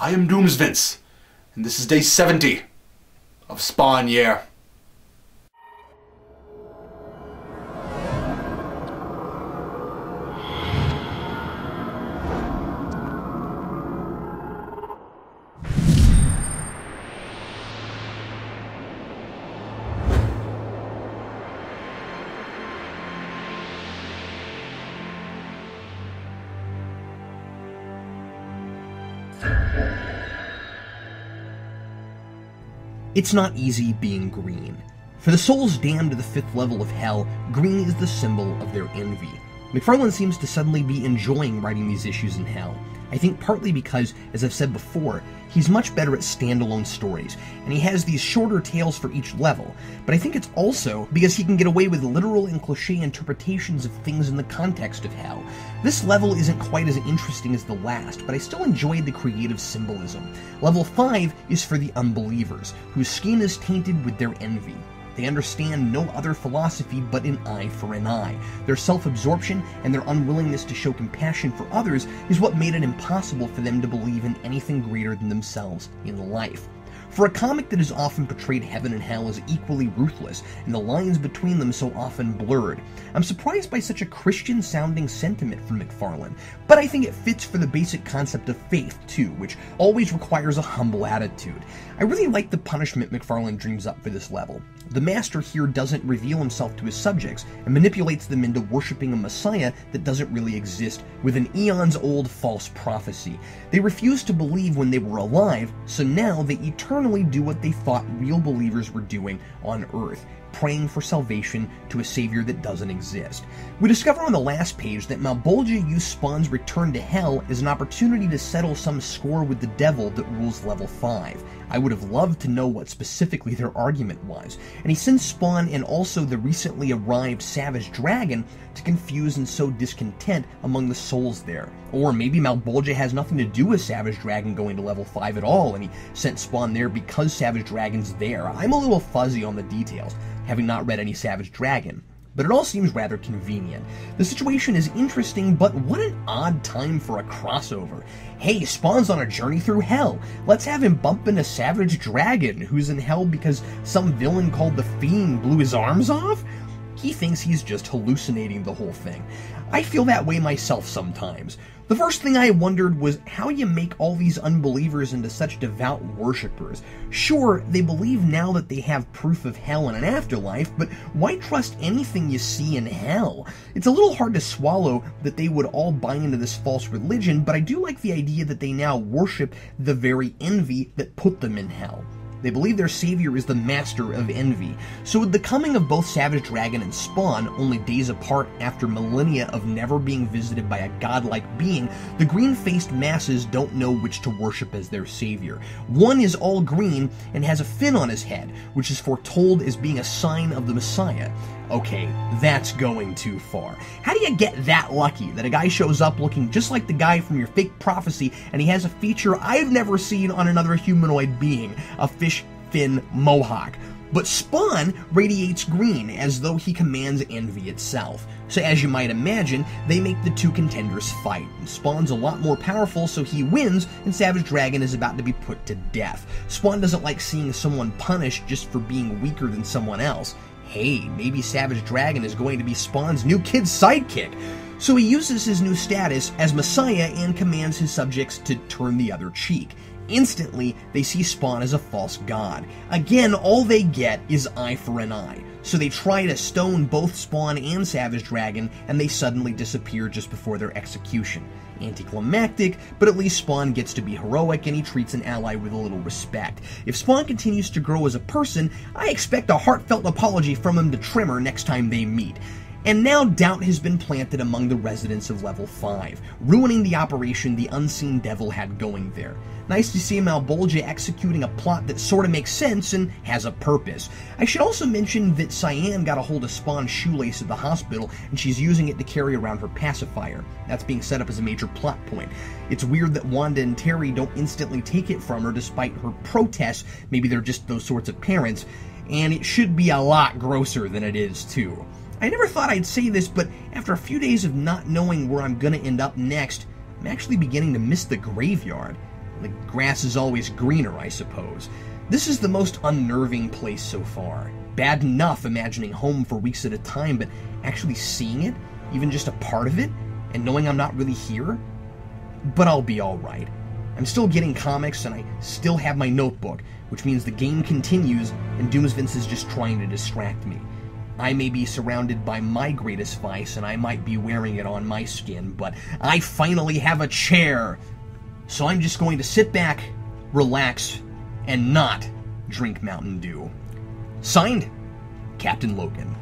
I am Doomsvince, and this is day 70 of Spawn Year. It's not easy being green. For the souls damned to the 5th level of hell, green is the symbol of their envy. McFarlane seems to suddenly be enjoying writing these issues in hell. I think partly because, as I've said before, he's much better at standalone stories, and he has these shorter tales for each level, but I think it's also because he can get away with literal and cliché interpretations of things in the context of hell. This level isn't quite as interesting as the last, but I still enjoyed the creative symbolism. Level 5 is for the unbelievers, whose skin is tainted with their envy. They understand no other philosophy but an eye for an eye. Their self-absorption and their unwillingness to show compassion for others is what made it impossible for them to believe in anything greater than themselves in life. For a comic that has often portrayed heaven and hell as equally ruthless, and the lines between them so often blurred, I'm surprised by such a Christian-sounding sentiment from McFarlane, but I think it fits for the basic concept of faith, too, which always requires a humble attitude. I really like the punishment McFarlane dreams up for this level. The Master here doesn't reveal himself to his subjects, and manipulates them into worshipping a messiah that doesn't really exist, with an eons-old false prophecy. They refused to believe when they were alive, so now they eternally do what they thought real believers were doing on Earth, praying for salvation to a savior that doesn't exist. We discover on the last page that Malbolgia used Spawn's return to hell as an opportunity to settle some score with the devil that rules level 5. I would have loved to know what specifically their argument was, and he sends Spawn and also the recently arrived Savage Dragon to confuse and sow discontent among the souls there. Or maybe Malbolgia has nothing to do with Savage Dragon going to level 5 at all, and he sent Spawn there because Savage Dragon's there. I'm a little fuzzy on the details, having not read any Savage Dragon, but it all seems rather convenient. The situation is interesting, but what an odd time for a crossover. Hey, Spawn's on a journey through hell. Let's have him bump into Savage Dragon, who's in hell because some villain called the Fiend blew his arms off? He thinks he's just hallucinating the whole thing. I feel that way myself sometimes. The first thing I wondered was how you make all these unbelievers into such devout worshippers. Sure, they believe now that they have proof of hell and an afterlife, but why trust anything you see in hell? It's a little hard to swallow that they would all buy into this false religion, but I do like the idea that they now worship the very envy that put them in hell. They believe their savior is the master of envy. So with the coming of both Savage Dragon and Spawn, only days apart after millennia of never being visited by a godlike being, the green-faced masses don't know which to worship as their savior. One is all green and has a fin on his head, which is foretold as being a sign of the Messiah. Okay, that's going too far. How do you get that lucky that a guy shows up looking just like the guy from your fake prophecy and he has a feature I've never seen on another humanoid being, a fish fin mohawk? But Spawn radiates green as though he commands envy itself. So as you might imagine, they make the two contenders fight. And Spawn's a lot more powerful, so he wins, and Savage Dragon is about to be put to death. Spawn doesn't like seeing someone punished just for being weaker than someone else. Hey, maybe Savage Dragon is going to be Spawn's new kid's sidekick. So he uses his new status as Messiah and commands his subjects to turn the other cheek. Instantly, they see Spawn as a false god. Again, all they get is eye for an eye. So they try to stone both Spawn and Savage Dragon, and they suddenly disappear just before their execution. Anticlimactic, but at least Spawn gets to be heroic and he treats an ally with a little respect. If Spawn continues to grow as a person, I expect a heartfelt apology from him to Trimmer next time they meet. And now doubt has been planted among the residents of level 5, ruining the operation the unseen devil had going there. Nice to see Malbolgia executing a plot that sorta makes sense and has a purpose. I should also mention that Cyan got a hold of Spawn's shoelace at the hospital, and she's using it to carry around her pacifier. That's being set up as a major plot point. It's weird that Wanda and Terry don't instantly take it from her despite her protests. Maybe they're just those sorts of parents, and it should be a lot grosser than it is, too. I never thought I'd say this, but after a few days of not knowing where I'm gonna end up next, I'm actually beginning to miss the graveyard. The grass is always greener, I suppose. This is the most unnerving place so far. Bad enough imagining home for weeks at a time, but actually seeing it, even just a part of it, and knowing I'm not really here? But I'll be alright. I'm still getting comics, and I still have my notebook, which means the game continues, and Doomsvince is just trying to distract me. I may be surrounded by my greatest vice, and I might be wearing it on my skin, but I finally have a chair! So I'm just going to sit back, relax, and not drink Mountain Dew. Signed, Captain Logan.